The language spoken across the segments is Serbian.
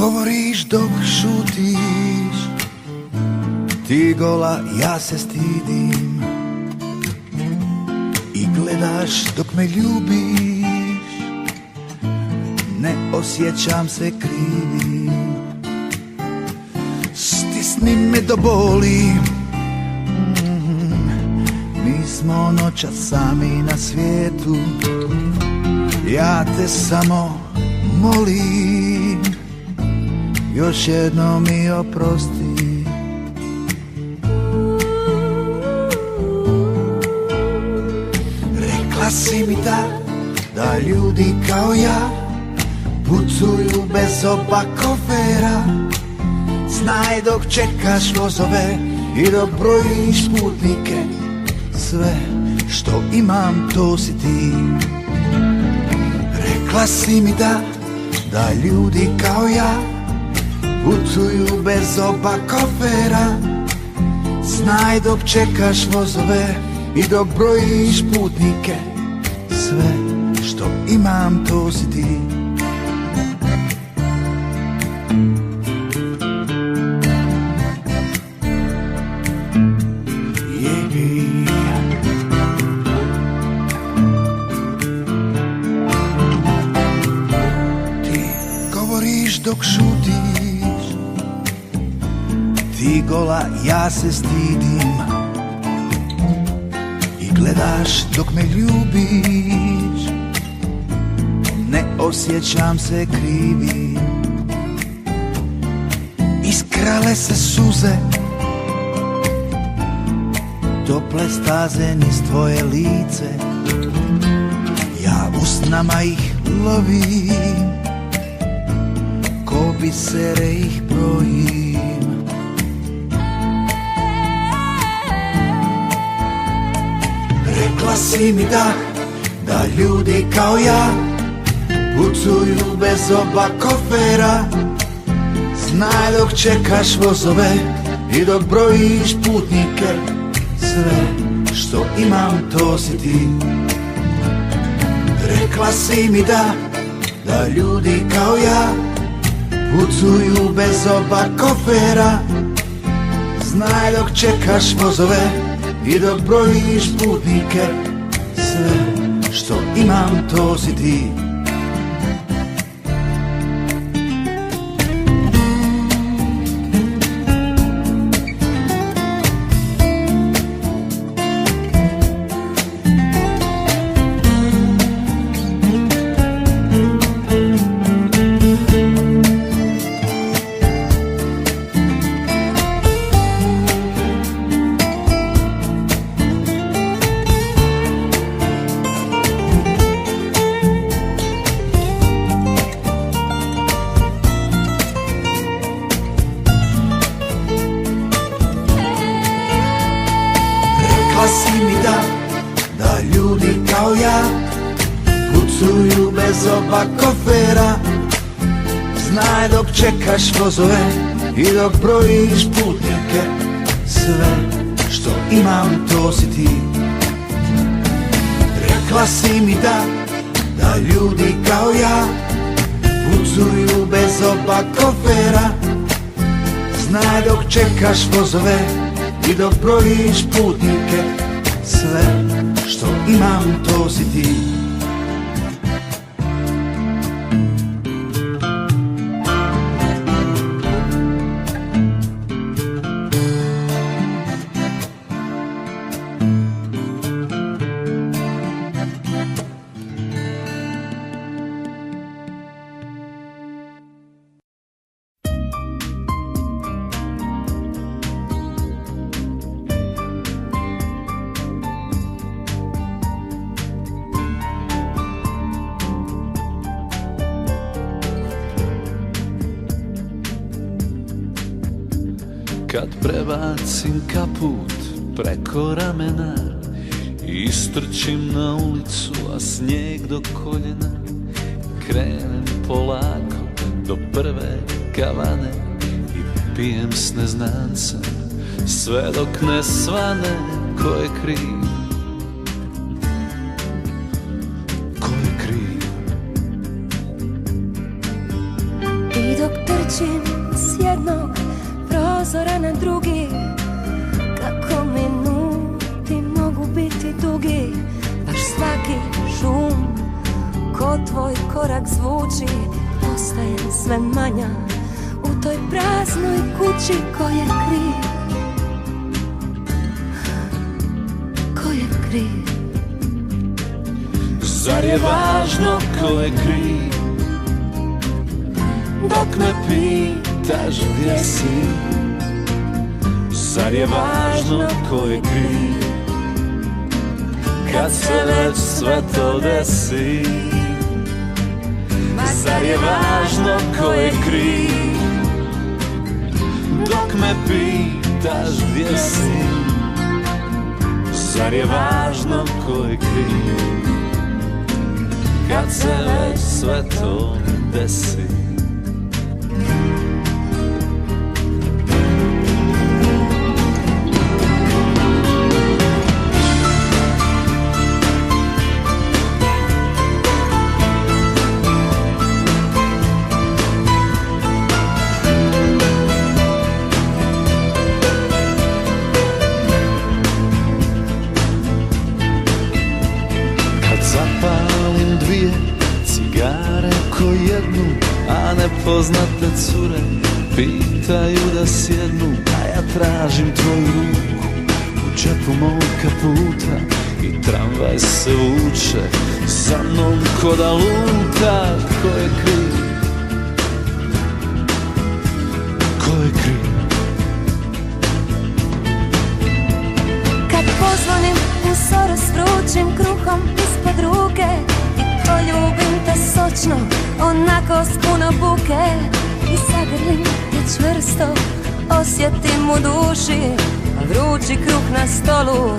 govoriš dok šutiš, ti gola, ja se stidim. I gledaš dok me ljubiš, ne osjećam se krivim. Stisni me do boli, mi smo noćas sami na svijetu. Ja te samo molim, još jednom mi oprosti. Rekla si mi da ljudi kao ja putuju bez oba kofera. Znaj dok čekaš vozove i dok brojiš putnike, sve što imam to si ti. Rekla si mi da ljudi kao ja putuju bez oba kofera. Znaj dok čekaš vozove i dok brojiš putnike, sve što imam to si ti. Dok šutiš, ti gola, ja se stidim. I gledaš dok me ljubiš, ne osjećam se krivim. Iskrale se suze, tople staze niz tvoje lice. Ja usnama ih lovim, ko bisere ih brojim. Rekla si mi da ljudi kao ja putuju bez oba kofera. Znaj dok čekaš vozove i dok brojiš putnike, sve što imam to si ti. Rekla si mi da ljudi kao ja putuju bez oba kofera. Znaj dok čekaš vozove i dok brojiš putnike, sve što imam to si ti. Rekla si mi da ljudi kao ja putuju bez oba kofera. Znaj dok čekaš vozove i dok brojiš putnike, sve što imam to si ti. Rekla si mi da ljudi kao ja putuju bez oba kofera. Znaj dok čekaš vozove i dok brojiš putnike, sve što imam to si ti. Kad prebacim kaput preko ramena, istrčim na ulicu, a snijeg do koljena. Krenem polako do prve kavane i pijem s neznancem, sve dok ne svane ko je kriv. Ko je kriv? I dok preskočim s jednog prozora na drugi, kako minuti mogu biti dugi. Baš svaki šum ko tvoj korak zvuči, postajem sve manja u toj praznoj kući. Ko je kriv? Ko je kriv? Zar je važno ko je kriv? Dok me pitaš gdje si. Zar je važno ko je kriv? Kad se već sve to desi. Zar je važno ko je kriv? Dok me pitaš gdje si. Zar je važno ko je kriv? Kad se već sve to desi. Zapalim dvije cigare ko jednu, a nepoznate cure pitaju da sjednu, a ja tražim tvoju ruku u džepu mog kaputa i tramvaj se vuče za mnom ko da luta. Ko je kriv? Ko je kriv? Kad pozvonim u soru s vrućim kruhom ispod ruke i poljubim te sočno, onako s puno buke, i zagrlim te čvrsto, osjetim u duši vrući kruh na stolu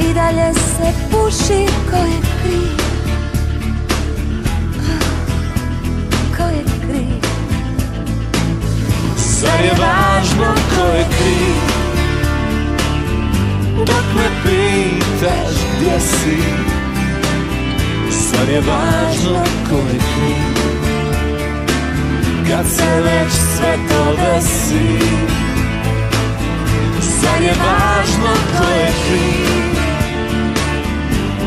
i dalje se puši. Ko je kriv? Ko je kriv? Zar je važno ko je kriv? Dok me pitaš gdje si. Zar je važno ko je kriv? Kad se već sve to desi. Zar je važno ko je kriv?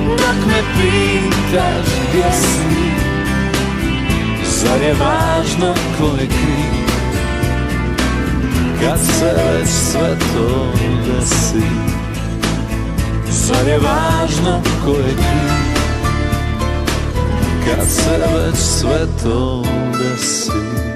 Dok me pitaš gdje si. Zar je važno ko je kriv? Kad se već sve to desi. Zar je važno ko je kriv? Kad se već sve to desi.